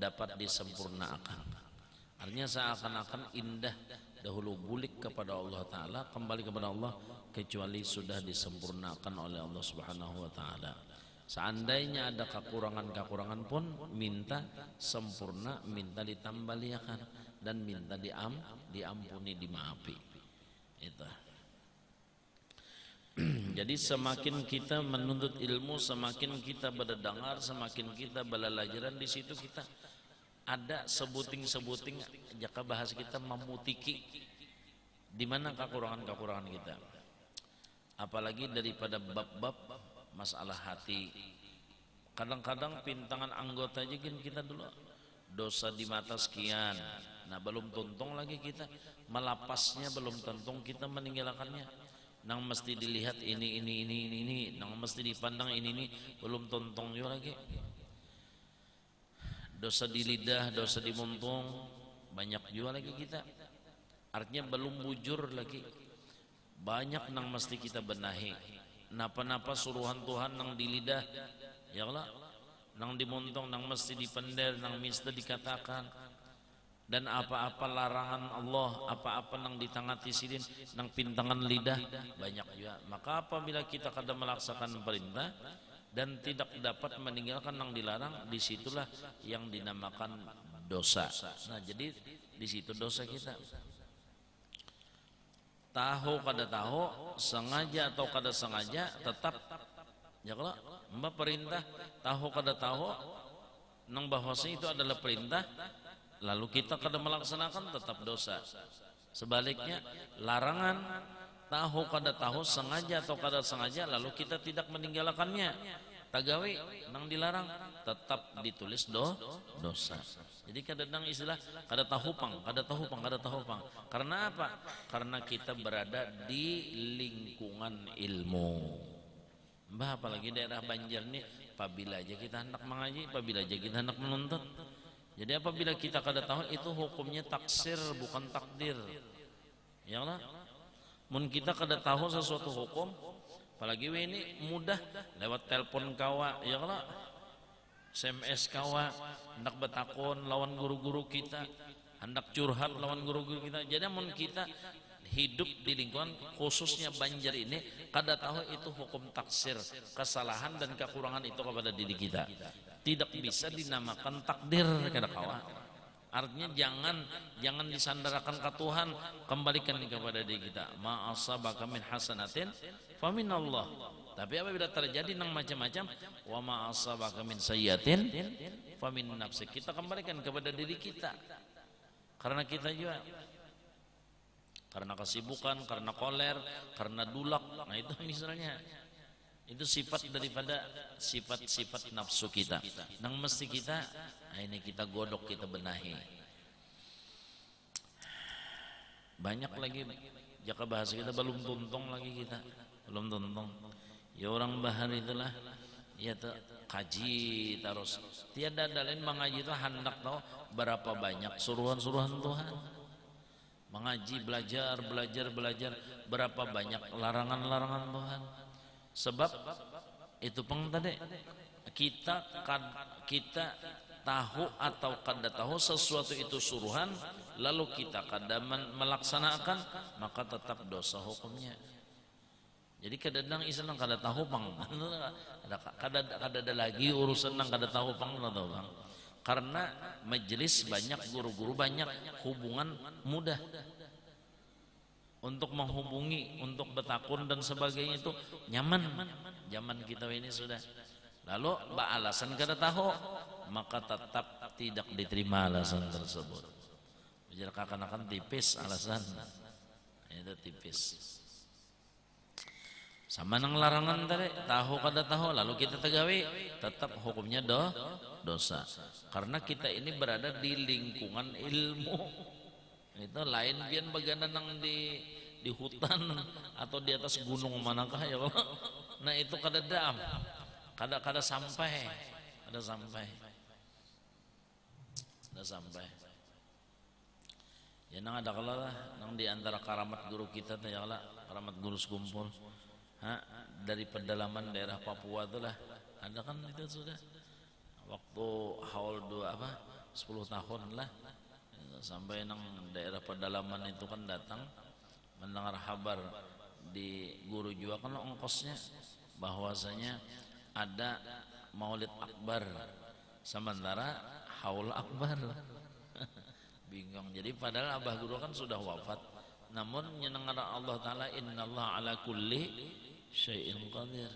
dapat disempurnakan. Artinya seakan-akan indah dahulu bulik kepada Allah Ta'ala, kembali kepada Allah, kecuali sudah disempurnakan oleh Allah Subhanahu wa Ta'ala. Seandainya ada kekurangan-kekurangan pun minta sempurna, minta ditambaliakan, dan minta diampuni, dimaafi. Itu. Jadi semakin kita menuntut ilmu, semakin kita berdengar, semakin kita belajaran, di situ kita ada sebuting-sebuting jaka bahas kita memutiki di mana kekurangan-kekurangan kita. Apalagi daripada bab-bab masalah hati. Kadang-kadang pintangan anggota aja kan kita dulu dosa di mata sekian. Nah, belum tuntung lagi kita melapasnya, belum tuntung kita meninggalkannya. Nang mesti dilihat ini, nang mesti dipandang ini, belum tuntung juga lagi. Dosa di lidah, dosa di muntung, banyak juga lagi kita. Artinya belum bujur lagi. Banyak nang mesti kita benahi. Napa-napa suruhan Tuhan nang di lidah, ya Allah, nang di muntung, nang mesti dipender, nang mesti dikatakan. Dan apa-apa larangan Allah, apa-apa nang ditangati sidin, nang pintangan lidah, banyak juga. Maka apabila kita kadang melaksanakan perintah dan tidak dapat meninggalkan nang dilarang, disitulah yang dinamakan dosa. Nah, jadi di situ dosa kita. Tahu kada tahu, sengaja atau kada sengaja, tetap ya kalau mbak perintah tahu kada tahu, nang bahwasanya itu adalah perintah, lalu kita kada melaksanakan, tetap dosa. Sebaliknya larangan tahu kada tahu, sengaja atau kada sengaja, lalu kita tidak meninggalkannya, tagawi nang dilarang, tetap ditulis dosa. Jadi kadang istilah kada tahu pang. Karena apa? Karena kita berada di lingkungan ilmu. Mbah, apalagi daerah Banjar nih, apabila aja kita hendak mengaji, apabila aja kita hendak menuntut. Jadi apabila kita kada tahu, itu hukumnya taksir, bukan takdir. Ya Allah, mun kita kada tahu sesuatu hukum, apalagi ini mudah lewat telepon kawa, ya Allah, SMS kawa, hendak betakon lawan guru-guru kita, hendak curhat lawan guru-guru kita. Jadi mun kita hidup di lingkungan khususnya Banjar ini, kada tahu itu hukum taksir, kesalahan dan kekurangan itu kepada diri kita, tidak bisa dinamakan takdir, kada kawa. Artinya jangan disandarakan ke Tuhan, kembalikan kepada diri kita. Ma asabaka min hasanatin fa minallah. Tapi apabila terjadi nang macam-macam, wa ma asabaka min sayyiatin fa min nafsik, kita kembalikan kepada diri kita. Karena kita juga karena kesibukan, karena koler, karena dulak. Nah, itu misalnya itu sifat daripada sifat-sifat nafsu kita. Nang mesti kita, nah ini kita godok, kita benahi. Banyak lagi jaka bahasa kita belum tuntung lagi kita, belum tuntung. Ya orang bahar itulah, ya kaji terus. Tiada dalil mengaji itu hendak tahu berapa banyak suruhan-suruhan Tuhan. Mengaji, belajar, berapa banyak larangan-larangan Tuhan. Sebab itu peng tadi kita tahu atau kada tahu sesuatu itu suruhan, lalu kita kada melaksanakan, maka tetap dosa hukumnya. Jadi kadang iseng kada tahu pang, kada ada lagi urusan nang kada tahu pang, karena majelis banyak, guru-guru banyak, hubungan mudah untuk menghubungi, untuk bertakun dan sebagainya itu nyaman. Zaman kita ini sudah. Lalu alasan kada tahu, maka tetap tidak diterima alasan tersebut. Biar akan tipis alasan, itu tipis. Sama nang larangan tadi, tahu kada tahu, lalu kita tegawi, tetap hukumnya dosa. Karena kita ini berada di lingkungan ilmu. Itu lain biar bagaimana nang di hutan atau di atas gunung manakah ya Allah. Nah itu kada sampai. Ya nang ada kala lah, nang di antara karamat guru kita ya Allah, karamat guru sekumpul. Dari pedalaman daerah Papua itulah ada kan, itu sudah waktu haul 10 tahun lah sampai nang daerah pedalaman itu kan datang mendengar kabar di guru juga kan ongkosnya bahwasanya ada Maulid Akbar sementara haul akbar. Bingung. Jadi padahal abah guru kan sudah wafat, namun nyenengan Allah Ta'ala innallaha ala kulli syai'in qadir.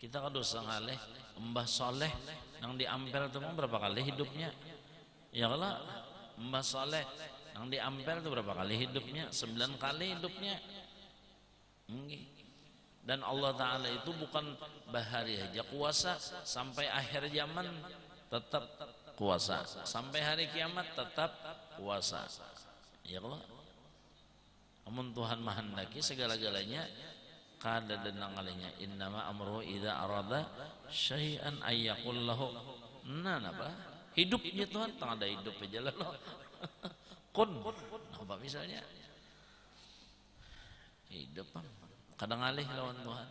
Kita kan dosa ngalih Mbah Soleh yang di Ampel itu berapa kali hidupnya? Ya kalau Mbah Soleh yang di Ampel itu berapa kali hidupnya? 9 kali hidupnya. Dan Allah Ta'ala itu bukan bahari aja kuasa, sampai akhir zaman tetap kuasa, sampai hari kiamat tetap kuasa. Ya Allah, amun Tuhan mahendaki segala-galanya kada dan nangalinya. Innama amruhu idza arada syai'an ayyaqul lahu apa? Hidupnya Tuhan tang ada hidup aja lah. Kun apa misalnya? Hidup kadang alih lawan Tuhan.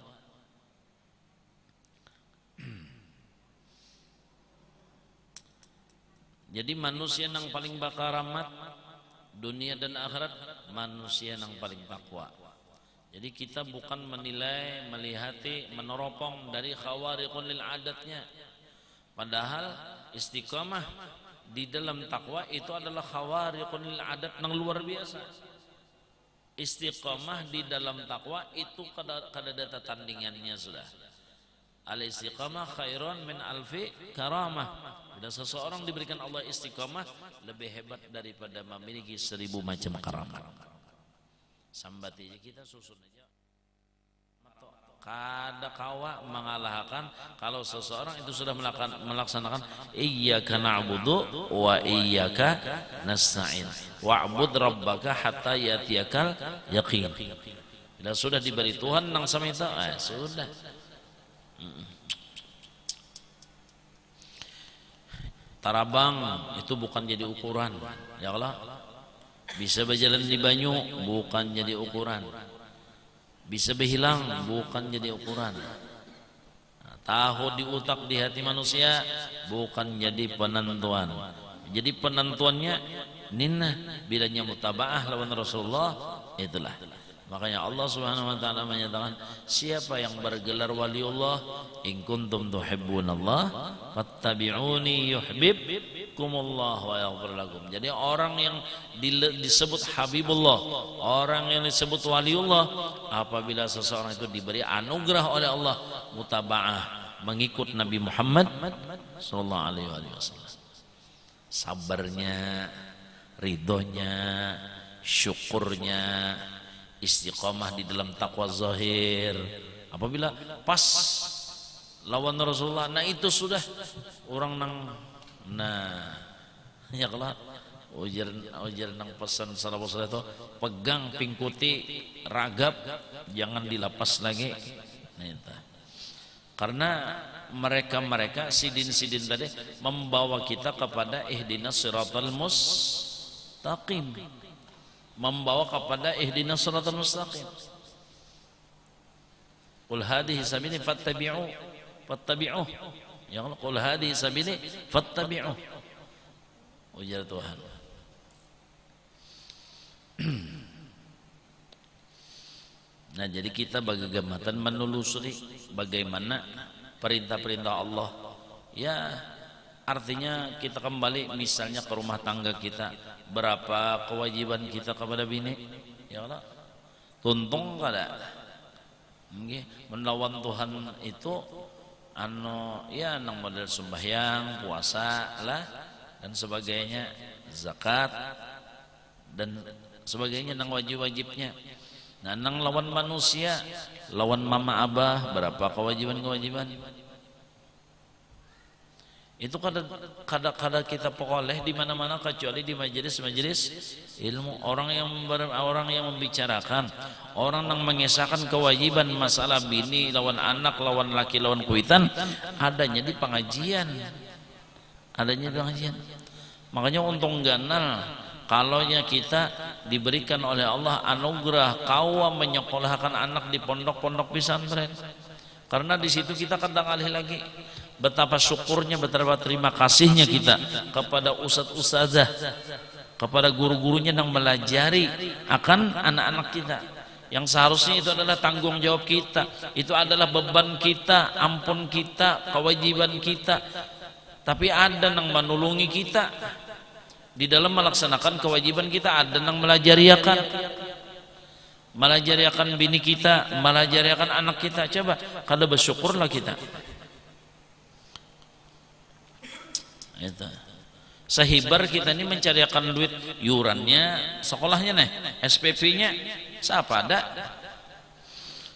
Jadi manusia yang paling bakal rahmat dunia dan akhirat manusia yang paling takwa. Jadi kita bukan menilai, melihati, meneropong dari khawariqun lil adatnya. Padahal istiqamah di dalam takwa itu adalah khawariqun lil adat yang luar biasa. Istiqamah di dalam takwa itu kada data tandingannya sudah. Al-istiqamah khairun min alfi karamah. Bila seseorang diberikan Allah istiqamah lebih hebat daripada memiliki 1000 macam karamah. Sambati kita susun aja. Kada kawa mengalahkan kalau seseorang itu sudah melaksanakan iyyaka na'budu wa iyyaka nasta'in wa'bud rabbaka hatta yatiyakal yaqin. Bila sudah diberi Tuhan nang sama itu sudah. Tarabang itu bukan jadi ukuran, ya Allah. Bisa berjalan di banyu bukan jadi ukuran. Bisa berhilang bukan jadi ukuran. Tahu di utak di hati manusia bukan jadi penentuan. Jadi penentuannya nina bilanya mutabaah lawan Rasulullah itulah. Makanya Allah Subhanahu wa taala menyatakan siapa yang bergelar waliullah in kuntum tuhibbunallah fattabi'uni yuhibbukumullah wa yaghfir lakum. Jadi orang yang disebut habibullah, orang yang disebut waliullah apabila seseorang itu diberi anugerah oleh Allah mutabaah mengikut Nabi Muhammad sallallahu alaihi wasallam. Sabarnya, ridhonya, syukurnya, istiqamah di dalam takwa zahir. Apabila pas lawan Rasulullah, nah itu sudah orang nang ya kalau ujar nang pesan salawat itu pegang pingkuti ragap jangan dilepas lagi. Nah, itu. Karena mereka sidin-sidin tadi membawa kita kepada ihdinas siratal mustaqim, membawa kepada ihdinas siratal mustaqim. Qul hadhihi sabili fattabi'u ya Allah, qul hadhihi sabili fattabi'u ujar Tuhan. Nah jadi kita bagaimana menelusuri bagaimana perintah-perintah Allah. Ya artinya kita kembali misalnya ke rumah tangga kita, berapa kewajiban kita kepada bini, ya Allah tuntung kada melawan Tuhan itu ya nang model sembahyang, puasa lah dan sebagainya, zakat dan sebagainya nang wajib-wajibnya. Nah nang lawan manusia, lawan mama abah, berapa kewajiban-kewajiban itu kada kita peroleh di mana-mana kecuali di majelis-majelis ilmu. Orang yang membicarakan, orang yang mengisahkan kewajiban masalah bini lawan anak, lawan laki, lawan kuitan adanya di pengajian, Makanya untung ganal kalaunya kita diberikan oleh Allah anugerah kawa menyekolahkan anak di pondok-pondok pesantren. Karena di situ kita kadang alih lagi betapa syukurnya, betapa terima kasihnya kita kepada ustadz-ustadzah, kepada guru-gurunya yang melajari akan anak-anak kita, yang seharusnya itu adalah tanggung jawab kita, itu adalah beban kita, ampun kita, kewajiban kita. Tapi ada yang menulungi kita di dalam melaksanakan kewajiban kita, ada yang melajariakan bini kita, melajariakan anak kita. Coba kada bersyukurlah kita. Itu. Sehibar kita ini mencariakan duit yurannya, sekolahnya nih, SPP-nya, siapa ada?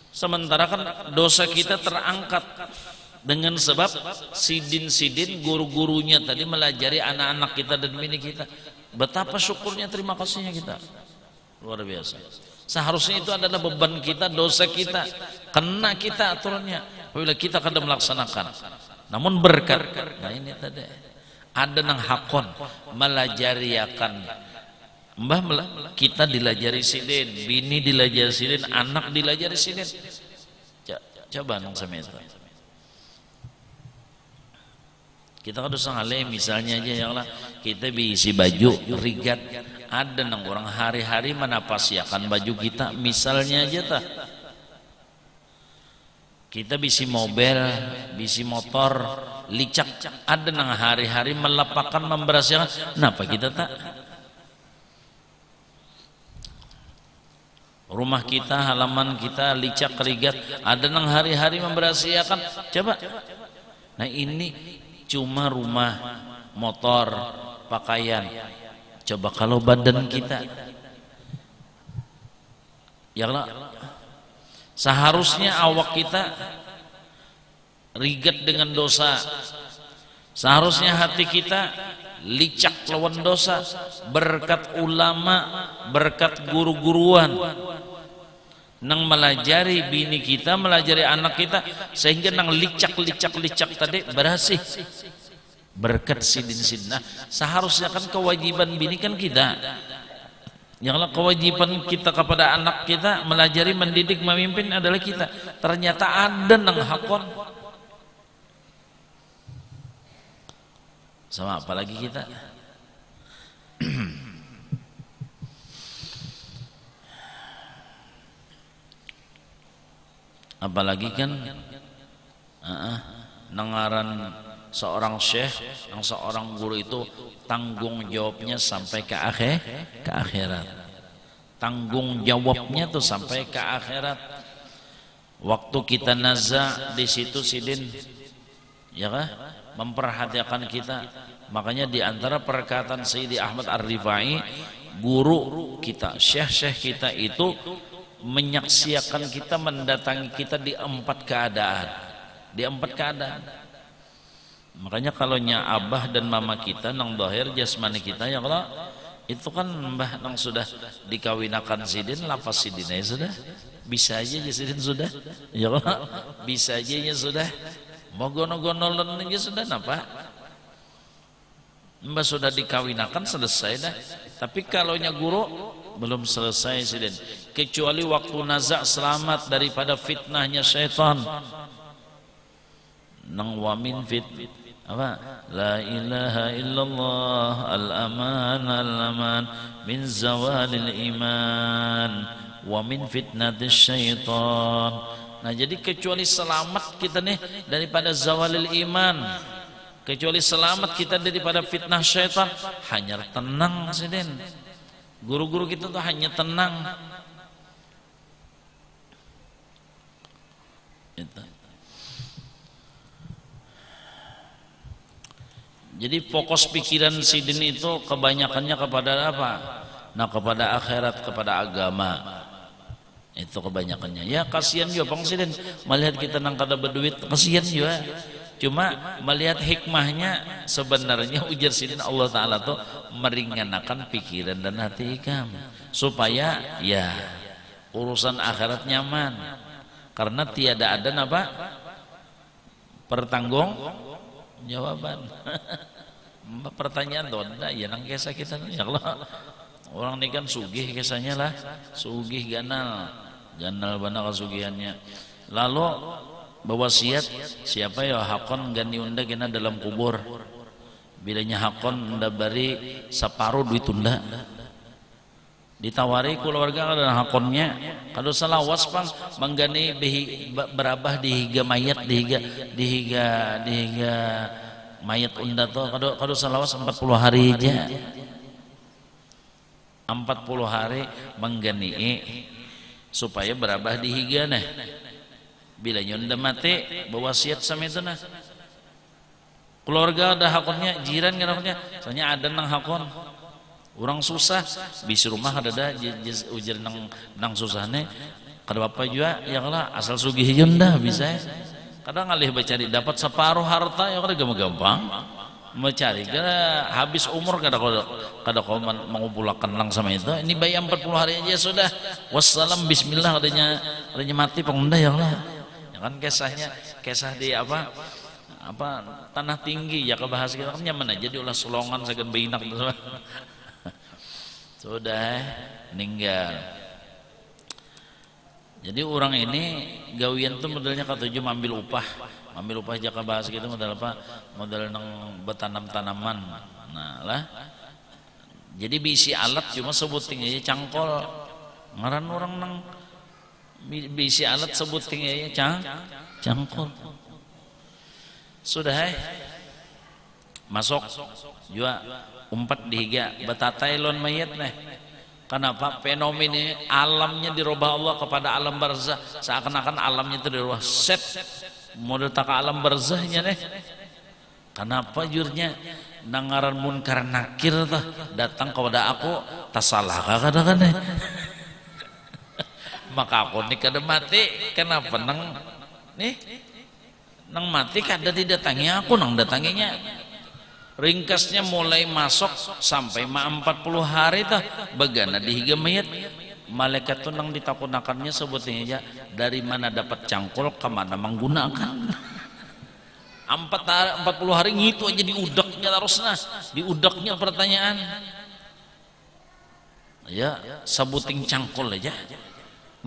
Sementara kan dosa kita terangkat dengan sebab sidin-sidin guru-gurunya tadi melajari anak-anak kita dan bini kita. Betapa syukurnya, terima kasihnya kita. Luar biasa. Seharusnya itu adalah beban kita, dosa kita, kena kita aturannya apabila kita kada melaksanakan. Namun berkat, nah ini tadi ada nang hakon melajariakan, mbah kita dilajari sidin, bini dilajari sidin, anak dilajari sidin. Coba nang semesta kita kan usah ngale, misalnya aja ya Allah, kita bisi baju rigat, ada nang orang hari-hari menapasiakan baju kita, misalnya aja tah kita bisi mobil, bisi motor licak, ada nang hari-hari melepakan, memberasiakan. Kenapa kita tak? Rumah kita, halaman kita licak rigat, ada nang hari-hari memberasiakan. Coba. Nah ini cuma rumah, motor, pakaian. Coba kalau badan kita, ya Allah, seharusnya awak kita rigat dengan dosa, seharusnya hati kita licak lawan dosa. Berkat ulama, berkat guru-guruan nang melajari bini kita, melajari anak kita, sehingga nang licak tadi berhasil. Berkat sidin-sidin. Nah, seharusnya kan kewajiban bini kan kita, yang kewajiban kita kepada anak kita melajari, mendidik, memimpin adalah kita. Ternyata ada nang hakon sama apalagi kita. Apalagi kan nengaran seorang syekh, yang seorang guru itu tanggung jawabnya sampai ke akhirat. Tanggung jawabnya tuh sampai ke akhirat. Waktu kita naza di situ sidin, ya kan, memperhatikan kita. Makanya di antara perkataan Sayyidi Ahmad Ar-Rifai, guru kita, syekh-syekh kita itu menyaksikan kita, mendatangi kita di 4 keadaan. Di 4 keadaan. Makanya kalau nya abah dan mama kita nang dohir jasmani kita, ya Allah, itu kan mbah nang sudah dikawinakan sidin, lapas sidin aja sudah, bisa aja sidin sudah, ya Allah, bisa aja ya sudah, mau gono-gonolan aja sudah, napa mbah sudah dikawinakan selesai dah. Tapi kalau nya guru belum selesai sidin, kecuali waktu nazak selamat daripada fitnahnya syaitan. Nang wamin fit apa? La ilaha illallah al-aman min zawalil iman wa min fitnatis syaitan. Nah, jadi kecuali selamat kita nih daripada zawalil iman, kecuali selamat kita daripada fitnah syaitan, hanya tenang sidin. Guru-guru kita tuh hanya tenang. Itu. Jadi fokus pikiran sidin itu kebanyakannya kepada apa? Nah, kepada akhirat, kepada agama. Itu kebanyakannya. Ya kasihan juga Bang Sidin melihat kita nang kada berduit, kasihan juga. Cuma melihat hikmahnya, sebenarnya ujar sidin Allah Ta'ala tuh meringankan pikiran dan hati ikam, supaya ya urusan akhirat nyaman. Karena tiada ada apa? Pertanggung jawaban. Pertanyaan donda ya nang kisah kita, ya Allah, orang ini kan sugih kisahnya lah, sugih ganal bana kesugihannya. Lalu bewasiat siapa ya hakon gani unda kena dalam kubur bilanya hakon unda bari separuh duit unda ditawari keluarga ada hakonnya kalau salah waspang menggani berabah dihiga mayat dihiga mayat unda tuh kalau salah was 40 hari aja 40 hari menggani supaya berabah dihiga nah bila nyunda mati bewasiat sama itu nah keluarga ada hakonnya jiran kan hakonnya soalnya ada nang hakon orang susah bis rumah ada ujar nang susahnya kada apa juga ya lah asal sugih yunda bisa kadang ngalih bacari dapat separuh harta ya kada gampang mencari kada habis umur kada kau mengumpulkan nang sama itu ini bayi 40 hari aja sudah wassalam bismillah adanya mati pengguna ya lah ya kan kisah di apa tanah tinggi ya kebahas kita kan nyaman aja diulah sulongan sagan beinak sudah meninggal. Jadi orang ini gawian tuh modelnya ketujuh ambil upah jaka bahas gitu modal apa modal nang betanam tanaman nah lah jadi bisi alat cuma sebuting aja cangkol ngaran orang nang bisi alat sebuting aja cangkol sudah masuk juga umpat dihiga betatai lon mayat nih kenapa fenomena alamnya dirubah Allah kepada alam barzah seakan-akan alamnya itu dirubah set model tak alam barzahnya nih kenapa jurnya nangaran munkar nakir tuh datang kepada aku tak salah kadang-kadang maka aku nih kada mati kenapa nang mati kada didatangi aku nang datanginya ringkasnya mulai masuk sampai 40 hari tah bagana dihiga mayat malaikat tuh nang ditakunakannya sebutnya aja dari mana dapat cangkul ke mana menggunakan 40 hari ngitu aja diudaknya terusnya diudaknya pertanyaan ya sebuting cangkul aja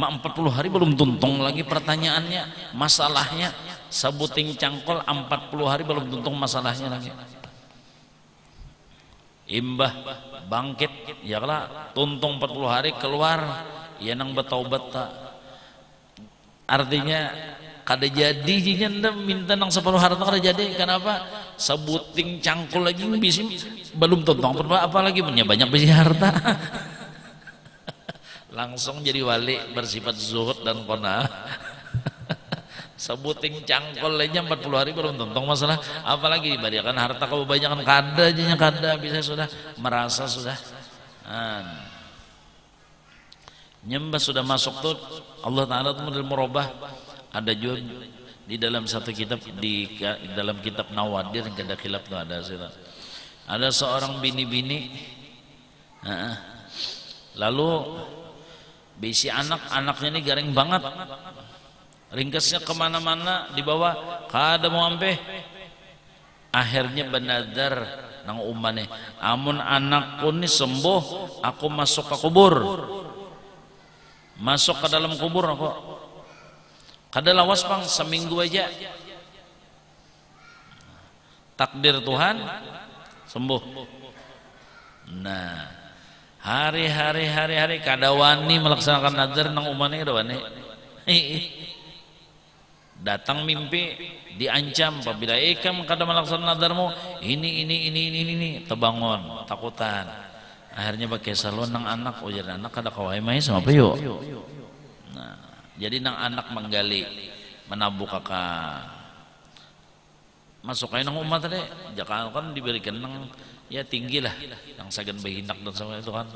40 hari belum tuntung lagi pertanyaannya masalahnya sebuting cangkul 40 hari belum tuntung masalahnya lagi imbah bangkit ya lah tuntung 40 hari keluar ya nang betaubat tak artinya kada jadi jinya minta nang separuh harta kada jadi kenapa sebuting cangkul lagi bisa belum tuntung apalagi punya banyak besi harta langsung jadi wali bersifat zuhud dan qanaah sebuting cangkol aja 40 hari belum tuntung masalah apalagi diberikan harta kebanyakan kada aja kada bisa sudah merasa sudah nyembah sudah masuk tuh Allah Ta'ala tuh model merubah ada juga di dalam satu kitab di dalam kitab Nawadir yang kada khilaf tuh ada seorang bini-bini lalu bisi anaknya ini garing banget ringkasnya kemana-mana dibawa kada mau ampe akhirnya benadar nang umane amun anakku ini sembuh aku masuk ke kubur masuk ke dalam kubur aku kada lawas pang seminggu aja takdir Tuhan sembuh nah hari-hari kada wani melaksanakan nazar nang umane kada wani datang mimpi diancam apabila ikam kada melaksanakan nadarmu ini tebangun takutan akhirnya pakai salon nang anak ujar anak kada kawai mai sama apa yuk nah jadi nang anak menggali menabuh kakak masuk aja nang umat tadi jangan kan diberikan nang ya tinggi lah yang sagan bahinak dan sama itu kan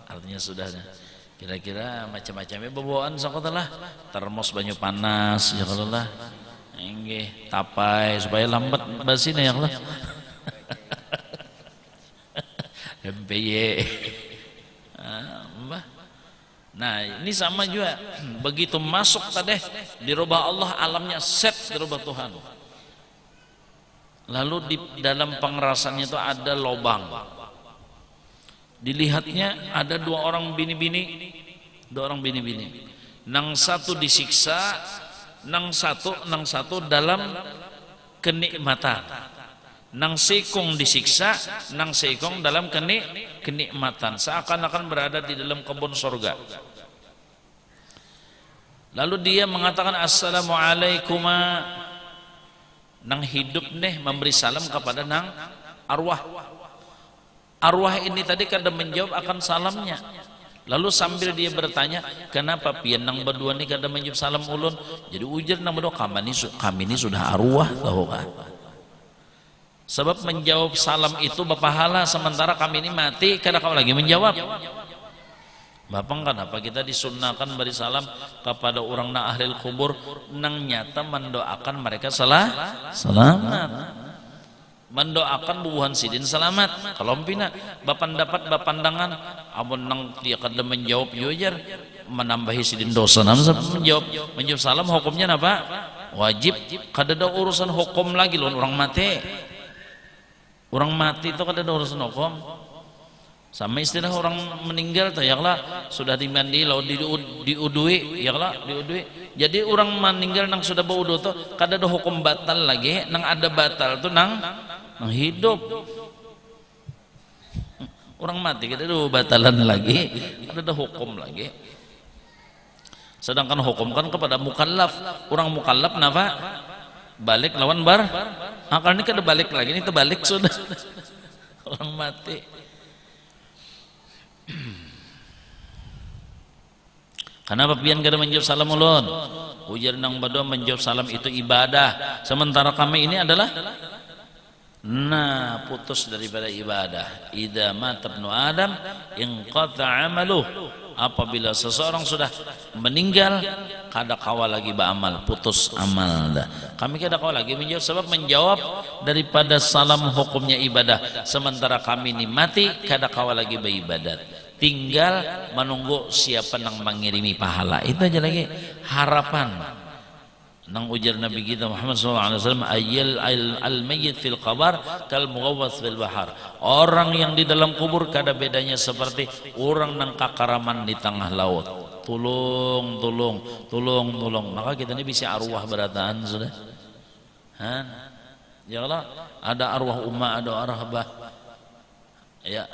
artinya sudahnya kira-kira macam-macamnya bawaan sakotalah termos banyu panas ya kalau lah enggih tapai supaya lambat basine ya Allah MPY nah ini sama juga begitu masuk tadi dirubah Allah alamnya set dirubah Tuhan lalu di dalam pengerasannya itu ada lobang dilihatnya ada dua orang bini-bini nang satu disiksa nang satu dalam kenikmatan, nang sekong disiksa, nang sekong dalam kenikmatan, seakan-akan berada di dalam kebun surga. Lalu dia mengatakan assalamualaikum, nang hidup nih memberi salam kepada nang arwah. Arwah ini tadi kadang menjawab akan salamnya. Lalu sambil dia bertanya, kenapa pian nang berdua ni kada menjawab salam ulun? Jadi ujar nang berdua, kami ini sudah arwah, tahu kan? Sebab menjawab salam itu berpahala, sementara kami ini mati, kada kau lagi menjawab. Bapak, kenapa kita disunnahkan beri salam kepada orang nang ahli kubur, nang nyata mendoakan mereka selamat, mendoakan bubuhan sidin selamat. Kalau pina bapandapat bapandangan amun nang dia kada menjawab yujar menambahi sidin dosa, menjawab salam hukumnya apa? Wajib. Kada ada urusan hukum lagi loh, orang mati itu kada ada urusan hukum. Sama istilah orang meninggal tuh ya lah, sudah dimandi lalu diudui ya lah, diudui. Jadi orang meninggal nang sudah baudu tuh kada ada hukum batal lagi, nang ada batal tuh nang hidup. Orang mati kada ada batalan lagi, kada ada hukum lagi. Sedangkan hukum kan kepada mukallaf. Orang mukallaf napa? Balik lawan akal ini kada balik lagi, ini terbalik sudah. Orang mati. Kenapa pian kada menjawab salam ulun? Ujar nang bado menjawab salam itu ibadah, sementara kami ini adalah putus daripada ibadah. Idza mata ibnu adam inqata amaluh. Apabila seseorang sudah meninggal, kada kawa lagi beramal, putus amal dah. Kami kada kawa lagi menjawab, sebab menjawab daripada salam hukumnya ibadah, sementara kami ini mati, kada kawa lagi beribadat. Tinggal menunggu siapa yang mengirimi pahala. Itu aja lagi harapan. Nang ujar Nabi kita Muhammad SAW, ayyal al-mayyit fil qabar kal mughawwath fil bahar. Orang yang di dalam kubur kada bedanya seperti orang nang kakaraman di tengah laut. Tolong. Maka kita ini bisa arwah berataan sudah. Ya Allah, ada arwah umma, ada arwah abah. Ya.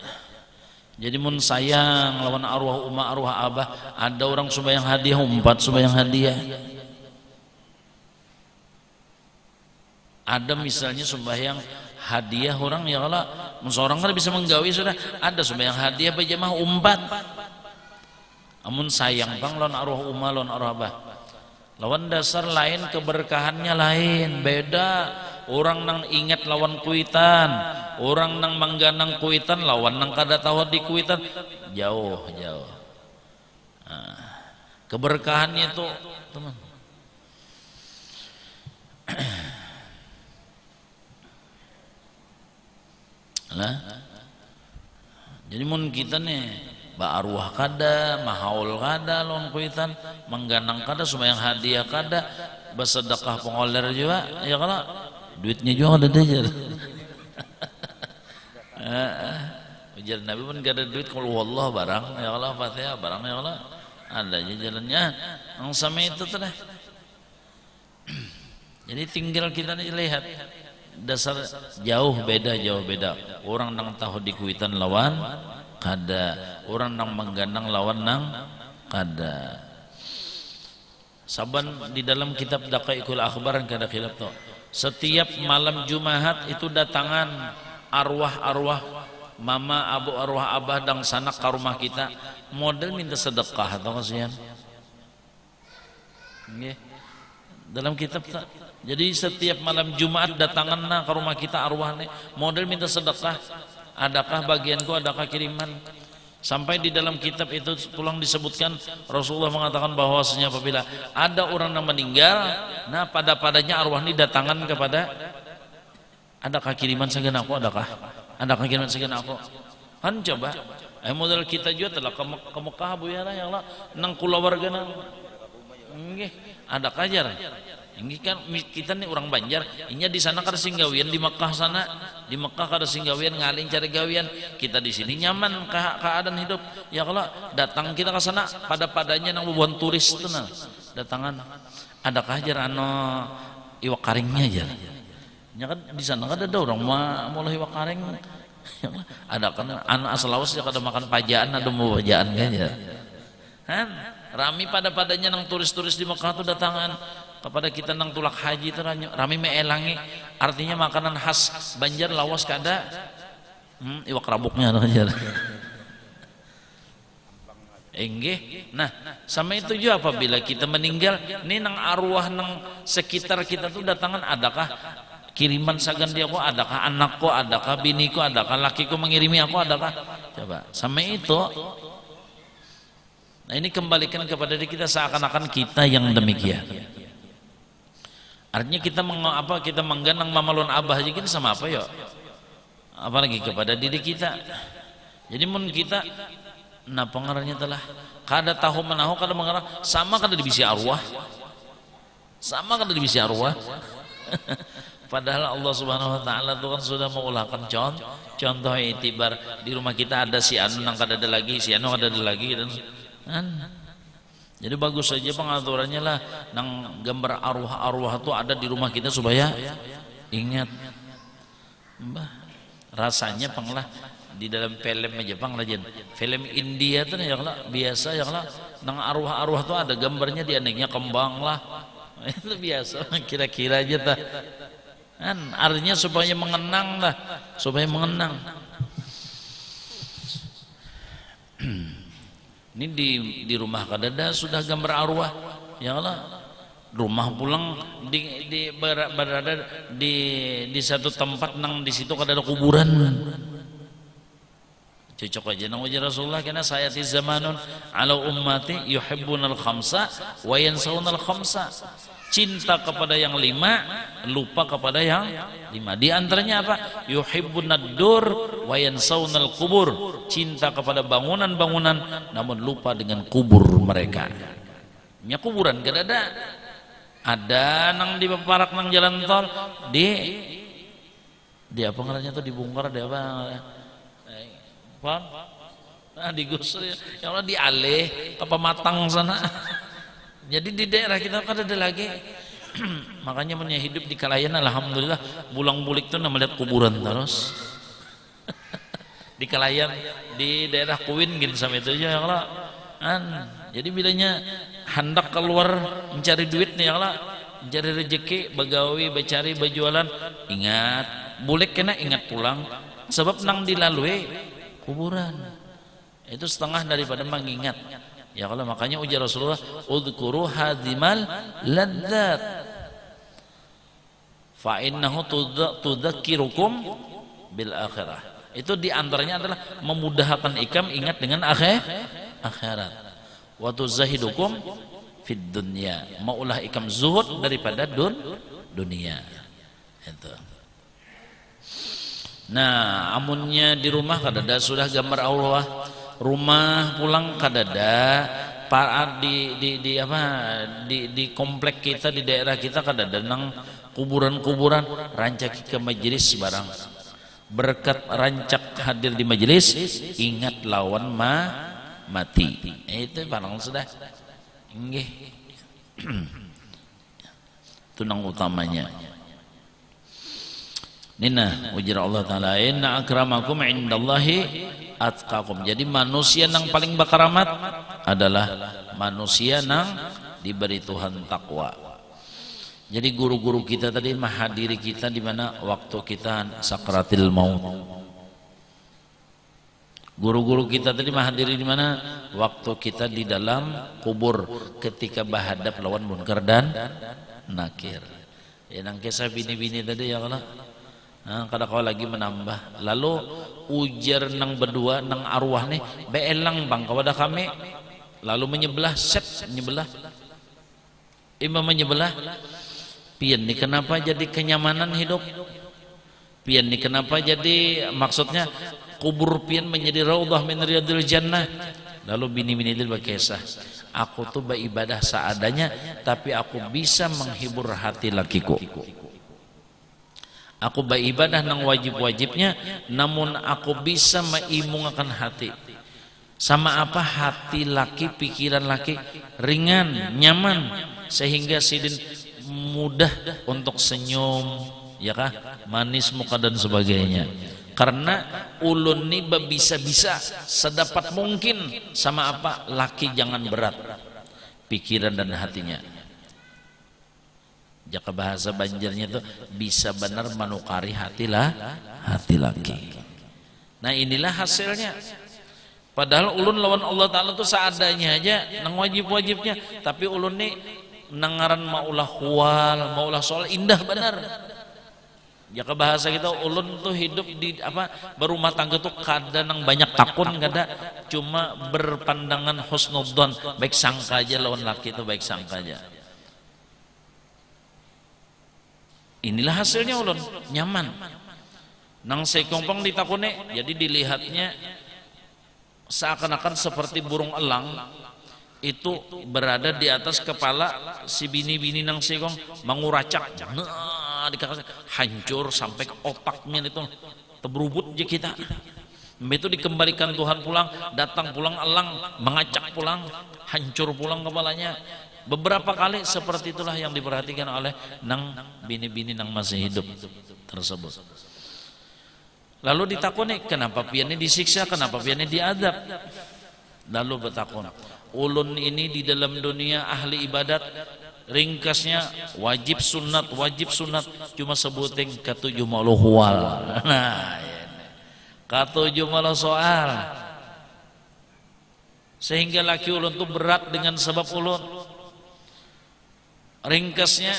Jadi mun sayang lawan arwah umma, arwah abah, ada orang sembahyang hadiah, 4 sembahyang hadiah. Ada misalnya sembahyang hadiah orang ya Allah, seorang kan bisa menggawi sudah, ada sembahyang hadiah berjamaah 4. Amun sayang bang lawan arwah umma, lawan arwah abah. Lawan dasar lain, keberkahannya lain, beda. Orang nang ingat lawan kuitan, orang nang mangganang kuitan lawan nang kada tahu di kuitan, jauh. Keberkahannya itu teman. Lah, jadi mun kita nih arwah kada, mahaul kada lawan kuitan, mangganang kada, sembahyang hadiah kada, bersedekah pengoler juga, ya kalau duitnya juga ada aja. Ujar Nabi pun gak ada duit, kalau wallah barang ya Allah, Fatihah barang ya Allah, ada aja jalannya. Yang sama itu tuh dah. Jadi tinggal kita nih lihat dasar jauh beda. Orang nang tahu di kuitan lawan kada, orang nang mengganang lawan nang kada. Saban di dalam kitab Daqaiqul Akhbar kada khilaf tuh. Setiap malam Jumat itu datangan arwah mama, abu, arwah abah dan sanak ke rumah kita, model minta sedekah atau kasihan. Dalam kitab tak. Jadi setiap malam Jumat datangan ke rumah kita arwahnya, model minta sedekah. Adakah bagianku, adakah kiriman? Sampai di dalam kitab itu pulang disebutkan Rasulullah mengatakan bahwasanya apabila ada orang yang meninggal, padanya arwah ini datangan kepada, adakah kiriman segan aku, adakah kiriman segan aku? Kan coba model kita juga telah ke Mekah bu ya Allah, nang kulawarga nang ada kajar. Ini kan kita nih orang Banjar, ini di sana kada singgawian, di Mekah sana, di Mekah kada singgawian, ngalin cari gawian. Kita di sini nyaman keadaan hidup. Ya kalau datang kita ke sana, padanya nang bubuhan turis itu nah, datangan. adakah ajar iwak karingnya aja. Ya kan di sana kan ada orang mulai iwak karing. Ada kan anak asal Laos ya kada makan pajaan, ada mau pajaan aja. Kan rami padanya nang turis-turis di Mekah tuh datangan kepada kita nang tulak haji itu rami meelangi, artinya makanan khas Banjar Laos kada iwak rabuknya aja. Enggih. Nah, sama itu juga apabila kita meninggal, ini nang arwah nang sekitar kita tuh datangan, adakah kiriman sagan dia kok, adakah anakku, adakah biniku, adakah lakiku mengirimi aku, adakah? Coba. Sama itu. Nah, ini kembalikan kepada diri kita seakan-akan kita yang demikian. Artinya kita mengganang mamalun abah aja kita sama apa ya? Apalagi kepada diri kita. Jadi mun kita nah pengarahnya telah kada tahu menahu kada mengarah sama kada dibisi arwah padahal Allah Subhanahu wa taala itu kan sudah mengulahkan contoh itibar di rumah kita ada si anu nang kada ada lagi, si anu kada ada lagi dan jadi bagus saja pengaturannya lah nang gambar arwah itu ada di rumah kita supaya ingat rasanya penglah di dalam film aja Jepang lajen film India tuh ya lah biasa ya lah nang arwah tuh ada gambarnya di anehnya kembang lah itu biasa kira-kira aja ta kan artinya supaya mengenang lah ini di rumah kadada sudah gambar arwah ya lah rumah pulang berada di satu tempat nang di situ kadada kuburan cocok aja nang ujar Rasulullah karena sayati zamanun ala ummati yuhibbunal khamsa wa yansaunal khamsa, cinta kepada yang 5 lupa kepada yang 5. Di antaranya apa? Yuhibbunad dur wa yansaunal kubur, cinta kepada bangunan-bangunan namun lupa dengan kubur mereka. Nya kuburan gak ada nang di parak nang jalan tol di apa ngarannya tuh dibongkar di apa digusur ya Allah dialih ke Pematang sana. Jadi di daerah kita kan ada lagi makanya punya hidup di Kalayan alhamdulillah bulang-bulik tuh melihat kuburan terus di Kalayan di daerah Kuwin gitu sama itu aja ya Allah jadi bilanya hendak keluar mencari duit nih ya Allah mencari rezeki bagawi becari berjualan ingat bulik kena ingat pulang sebab nang dilalui kuburan itu setengah daripada mengingat ya kalau makanya ujar Rasulullah udhkuru hadimal ladzat fa innahu tudzakirukum bil akhirah. Itu diantaranya adalah memudahkan ikam ingat dengan akhirat wa tuzahidukum fid dunya, maulah ikam zuhud daripada dunia itu. Nah, amunnya di rumah kadada sudah gambar Allah, rumah pulang kadada, di komplek kita di daerah kita kadada nang kuburan-kuburan rancak ke majelis barang. Berkat rancak hadir di majelis, ingat lawan mati. Itu barang sudah. Nggih. Itu nang utamanya. Nina ujar Allah Ta'ala inna akramakum indallahi atqakum. Jadi manusia yang paling berkaramat adalah manusia yang diberi Tuhan takwa. Jadi guru-guru kita tadi menghadiri kita di mana waktu kita sakratil maut. Guru-guru kita tadi menghadiri di mana waktu kita di dalam kubur ketika berhadap lawan munkar dan nakir. Ya nang kisah bini-bini tadi ya Allah. Kada kau lagi menambah lalu ujar nang berdua nang arwah nih beelang bang kepada kami lalu menyebelah imam menyebelah pian nih kenapa jadi kenyamanan hidup pian nih kenapa jadi maksudnya kubur pian menjadi raudhah min riyadil jannah. Lalu bini-bini itu berkisah aku tuh beribadah seadanya tapi aku bisa menghibur hati lakiku. Aku beribadah nang wajib-wajibnya namun aku bisa meimungkan hati. Sama apa hati laki, pikiran laki ringan, nyaman. sehingga sidin mudah untuk senyum, ya kah, manis muka dan sebagainya. Karena ulun ini bisa-bisa sedapat mungkin sama apa, laki jangan berat pikiran dan hatinya. Jaka bahasa Banjarnya itu bisa benar manukari hati laki. Nah inilah hasilnya. Padahal ulun lawan Allah Ta'ala itu seadanya aja nang wajib-wajibnya, tapi ulun nih nangaran maulah huwal, maulah soal indah benar. Jaka bahasa kita ulun tuh hidup di apa, berumah tangga tuh kada nang banyak takun, kada, cuma berpandangan husnudzon, baik sangka aja lawan laki itu, baik sangka aja. Inilah hasilnya ulun nyaman. Nang sekongpong ditakune, jadi dilihatnya seakan-akan seperti burung elang itu berada di atas kepala si bini-bini nang sekong, menguracak, nah, hancur sampai ke otaknya itu terberubut aja kita. Itu dikembalikan Tuhan pulang, datang pulang elang, mengacak pulang, hancur pulang kepalanya. Beberapa kali seperti itulah yang diperhatikan oleh nang bini-bini nang masih hidup tersebut. Lalu ditakuni, kenapa piannya disiksa, kenapa piannya diadab? Lalu bertakun, ulun ini di dalam dunia ahli ibadat, ringkasnya wajib sunat, cuma sebutin ketujuh malu huwal. Nah, ketujuh malu soal. Sehingga laki ulun itu berat dengan sebab ulun. Ringkasnya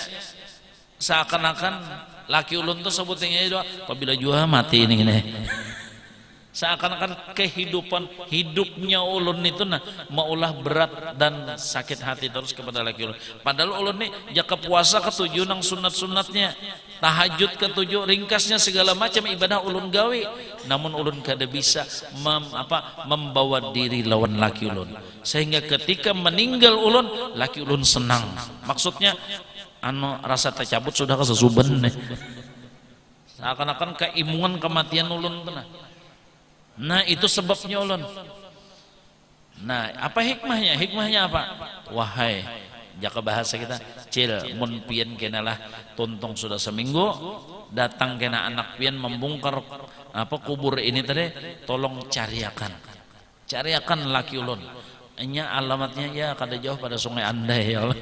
seakan-akan laki ulun tuh sebutnya itu apabila jua mati ini. Seakan-akan kehidupan hidupnya ulun itu nah maulah berat dan sakit hati terus kepada laki ulun. Padahal ulun nih jaka puasa ketujuh nang sunat-sunatnya, tahajud ketujuh, ringkasnya segala macam ibadah ulun gawe, namun ulun kada bisa membawa diri lawan laki ulun, sehingga ketika meninggal ulun, laki ulun senang. Maksudnya rasa tercabut sudah kesesuben nih, seakan-akan keimungan kematian ulun tuh nah itu sebabnya ulun. Nah apa hikmahnya? Hikmahnya apa? Wahai, jaka bahasa kita, cil mun pian kenalah tuntong sudah seminggu, datang kena anak pian membongkar apa kubur ini tadi, tolong cariakan laki ulun. Nya alamatnya ya kada jauh pada sungai Andai ya Allah.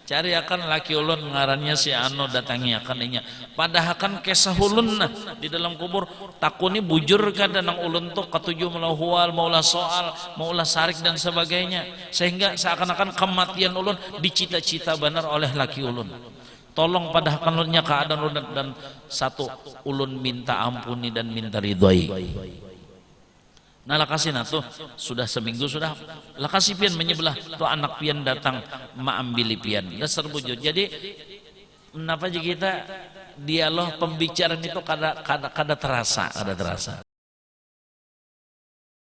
Cariakan laki ulun ngarannya si Ano, datangi akan inya. Padahal kan kisah ulun nah di dalam kubur takuni bujur kada nang ulun tuh ketujuh maulah huwal, maulah soal, maulah sarik dan sebagainya, sehingga seakan-akan kematian ulun dicita-cita benar oleh laki ulun. Tolong padahal kan ulunnya keadaan ulun dan satu ulun minta ampuni dan minta ridhoi. Nah lakasi nah tuh sudah seminggu sudah lakasi pian menyebelah tuh anak pian datang maambili pian dasar bujur. Jadi kenapa aja kita dialog pembicaraan itu kada terasa.